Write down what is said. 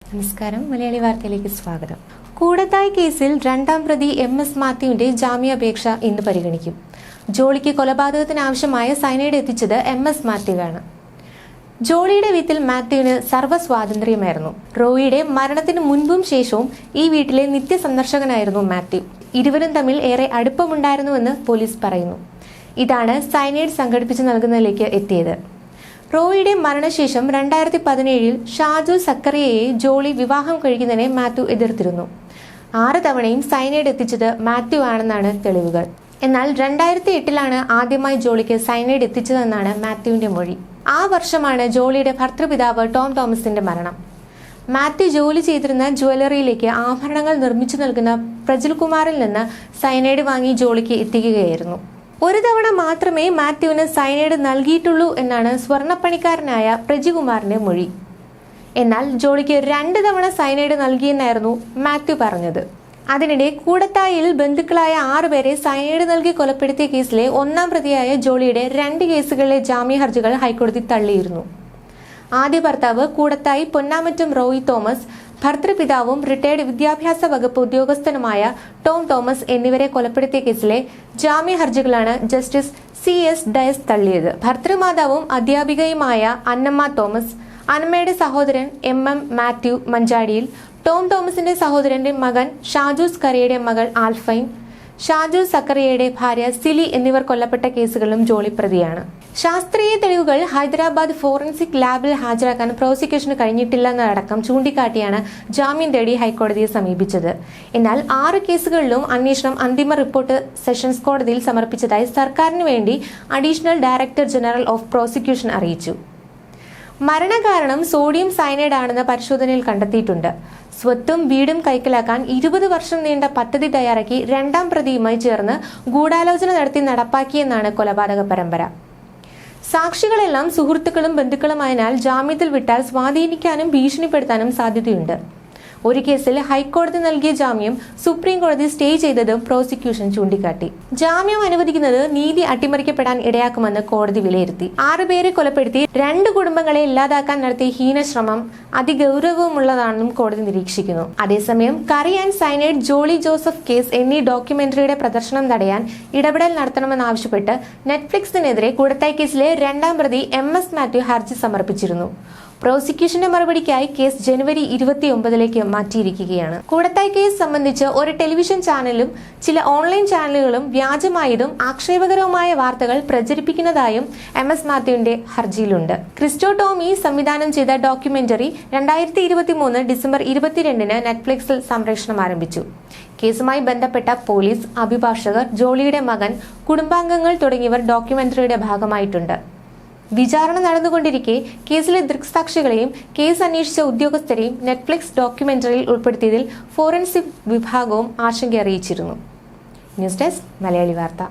നമസ്കാരം, മലയാളി വാർത്തയിലേക്ക് സ്വാഗതം. കൂടത്തായി കേസിൽ രണ്ടാം പ്രതി MS മാത്യുവിന്റെ ജാമ്യാപേക്ഷ ഇന്ന് പരിഗണിക്കും. ജോളിക്ക് കൊലപാതകത്തിനാവശ്യമായ സയനൈഡ് എത്തിച്ചത് MS മാത്യുവാണ്. ജോളിയുടെ വീട്ടിൽ മാത്യുവിന് സർവ്വസ്വാതന്ത്ര്യമായിരുന്നു. റോയിയുടെ മരണത്തിന് മുൻപും ശേഷവും ഈ വീട്ടിലെ നിത്യസന്ദർശകനായിരുന്നു മാത്യു. ഇരുവരും തമ്മിൽ ഏറെ അടുപ്പമുണ്ടായിരുന്നുവെന്ന് പോലീസ് പറയുന്നു. ഇതാണ് സയനൈഡ് സംഘടിപ്പിച്ച് നൽകുന്നതിലേക്ക് എത്തിയത്. റോയിയുടെ മരണശേഷം 2017 ഷാജു സക്കറിയയെ ജോളി വിവാഹം കഴിക്കുന്നതിനെ മാത്യു എതിർത്തിരുന്നു. 6 തവണയും സയനൈഡ് എത്തിച്ചത് മാത്യു ആണെന്നാണ് തെളിവുകൾ. എന്നാൽ 2008 ആദ്യമായി ജോളിക്ക് സയനൈഡ് എത്തിച്ചതെന്നാണ് മാത്യുവിന്റെ മൊഴി. ആ വർഷമാണ് ജോളിയുടെ ഭർത്തൃപിതാവ് ടോം തോമസിന്റെ മരണം. മാത്യു ജോലി ചെയ്തിരുന്ന ജ്വല്ലറിയിലേക്ക് ആഭരണങ്ങൾ നിർമ്മിച്ചു നൽകുന്ന പ്രജിൽകുമാറിൽ നിന്ന് സയനൈഡ് വാങ്ങി ജോളിക്ക് എത്തിക്കുകയായിരുന്നു. ഒരു തവണ മാത്രമേ മാത്യുവിന് സയനൈഡ് നൽകിയിട്ടുള്ളൂ എന്നാണ് സ്വർണ്ണപ്പണിക്കാരനായ പ്രജികുമാറിന്റെ മൊഴി. എന്നാൽ ജോളിക്ക് 2 തവണ സയനൈഡ് നൽകിയെന്നായിരുന്നു മാത്യു പറഞ്ഞത്. അതിനിടെ കൂടത്തായിൽ ബന്ധുക്കളായ 6 പേരെ സയനൈഡ് നൽകി കൊലപ്പെടുത്തിയ കേസിലെ 1-ാം പ്രതിയായ ജോളിയുടെ 2 കേസുകളിലെ ജാമ്യ ഹർജികൾ ഹൈക്കോടതി തള്ളിയിരുന്നു. ആദ്യ ഭർത്താവ് കൂടത്തായി പൊന്നാമറ്റം റോയി തോമസ്, ഭർത്തൃപിതാവും റിട്ടയർഡ് വിദ്യാഭ്യാസ വകുപ്പ് ഉദ്യോഗസ്ഥനുമായ ടോം തോമസ് എന്നിവരെ കൊലപ്പെടുത്തിയ കേസിലെ ജാമ്യ ഹർജികളാണ് ജസ്റ്റിസ് CS ഡയസ് തള്ളിയത്. ഭർത്തൃമാതാവും അധ്യാപികയുമായ അന്നമ്മ തോമസ്, അന്നമ്മയുടെ സഹോദരൻ MM മാത്യു മഞ്ചാടിയിൽ, ടോം തോമസിന്റെ സഹോദരന്റെ മകൻ ഷാജു സക്കറിയയുടെ മകൾ ആൽഫൈൻ, ഷാജു സക്കറിയയുടെ ഭാര്യ സിലി എന്നിവർ കൊല്ലപ്പെട്ട കേസുകളിലും ജോളി പ്രതിയാണ്. ശാസ്ത്രീയ തെളിവുകൾ ഹൈദരാബാദ് ഫോറൻസിക് ലാബിൽ ഹാജരാക്കാൻ പ്രോസിക്യൂഷന് കഴിഞ്ഞിട്ടില്ലെന്നതടക്കം ചൂണ്ടിക്കാട്ടിയാണ് ജാമ്യം തേടി ഹൈക്കോടതിയെ സമീപിച്ചത്. എന്നാൽ 6 കേസുകളിലും അന്വേഷണം അന്തിമ റിപ്പോർട്ട് സെഷൻസ് കോടതിയിൽ സമർപ്പിച്ചതായി സർക്കാരിന് വേണ്ടി additional director general of prosecution അറിയിച്ചു. മരണകാരണം സോഡിയം സയനൈഡ് ആണെന്ന് പരിശോധനയിൽ കണ്ടെത്തിയിട്ടുണ്ട്. സ്വത്തും വീടും കൈക്കലാക്കാൻ 20 വർഷം നീണ്ട പദ്ധതി തയ്യാറാക്കി 2-ാം പ്രതിയുമായി ചേർന്ന് ഗൂഢാലോചന നടത്തി നടപ്പാക്കിയെന്നാണ് കൊലപാതക പരമ്പര. സാക്ഷികളെല്ലാം സുഹൃത്തുക്കളും ബന്ധുക്കളുമായതിനാൽ ജാമ്യത്തിൽ വിട്ടാൽ സ്വാധീനിക്കാനും ഭീഷണിപ്പെടുത്താനും സാധ്യതയുണ്ട്. ഒരു കേസിൽ ഹൈക്കോടതി നൽകിയ ജാമ്യം സുപ്രീം കോടതി സ്റ്റേ ചെയ്തതും പ്രോസിക്യൂഷൻ ചൂണ്ടിക്കാട്ടി. ജാമ്യം അനുവദിക്കുന്നത് നീതി അട്ടിമറിക്കപ്പെടാൻ ഇടയാക്കുമെന്ന് കോടതി വിലയിരുത്തി. 6 പേരെ കൊലപ്പെടുത്തി 2 കുടുംബങ്ങളെ ഇല്ലാതാക്കാൻ നടത്തിയ ഹീനശ്രമം അതിഗൗരവമുള്ളതാണെന്നും കോടതി നിരീക്ഷിക്കുന്നു. അതേസമയം curry and cyanide, Jolly Joseph case എന്നീ ഡോക്യുമെന്ററിയുടെ പ്രദർശനം തടയാൻ ഇടപെടൽ നടത്തണമെന്നാവശ്യപ്പെട്ട് നെറ്റ്ഫ്ലിക്സിനെതിരെ കൂടത്തായി കേസിലെ 2-ാം പ്രതി MS മാത്യു ഹർജി സമർപ്പിച്ചിരുന്നു. പ്രോസിക്യൂഷന്റെ മറുപടിക്കായി കേസ് ജനുവരി 29 മാറ്റിയിരിക്കുകയാണ്. കൂടത്തായി കേസ് സംബന്ധിച്ച് ഒരു ടെലിവിഷൻ ചാനലും ചില ഓൺലൈൻ ചാനലുകളും വ്യാജമായതും ആക്ഷേപകരവുമായ വാർത്തകൾ പ്രചരിപ്പിക്കുന്നതായും MS മാത്യുവിന്റെ ഹർജിയിലുണ്ട്. ക്രിസ്റ്റോ ടോമി സംവിധാനം ചെയ്ത ഡോക്യുമെന്ററി 2023 ഡിസംബർ 22 നെറ്റ്ഫ്ലിക്സിൽ സംപ്രേഷണം ആരംഭിച്ചു. കേസുമായി ബന്ധപ്പെട്ട പോലീസ്, അഭിഭാഷകർ, ജോളിയുടെ മകൻ, കുടുംബാംഗങ്ങൾ തുടങ്ങിയവർ ഡോക്യുമെന്ററിയുടെ ഭാഗമായിട്ടുണ്ട്. വിചാരണ നടന്നുകൊണ്ടിരിക്കെ കേസിലെ ദൃക്സാക്ഷികളെയും കേസ് അന്വേഷിച്ച ഉദ്യോഗസ്ഥരെയും നെറ്റ്ഫ്ലിക്സ് ഡോക്യുമെന്ററിയിൽ ഉൾപ്പെടുത്തിയതിൽ ഫോറൻസിക് വിഭാഗവും ആശങ്ക അറിയിച്ചിരുന്നു. ന്യൂസ് ഡെസ്ക്, മലയാളി വാർത്ത.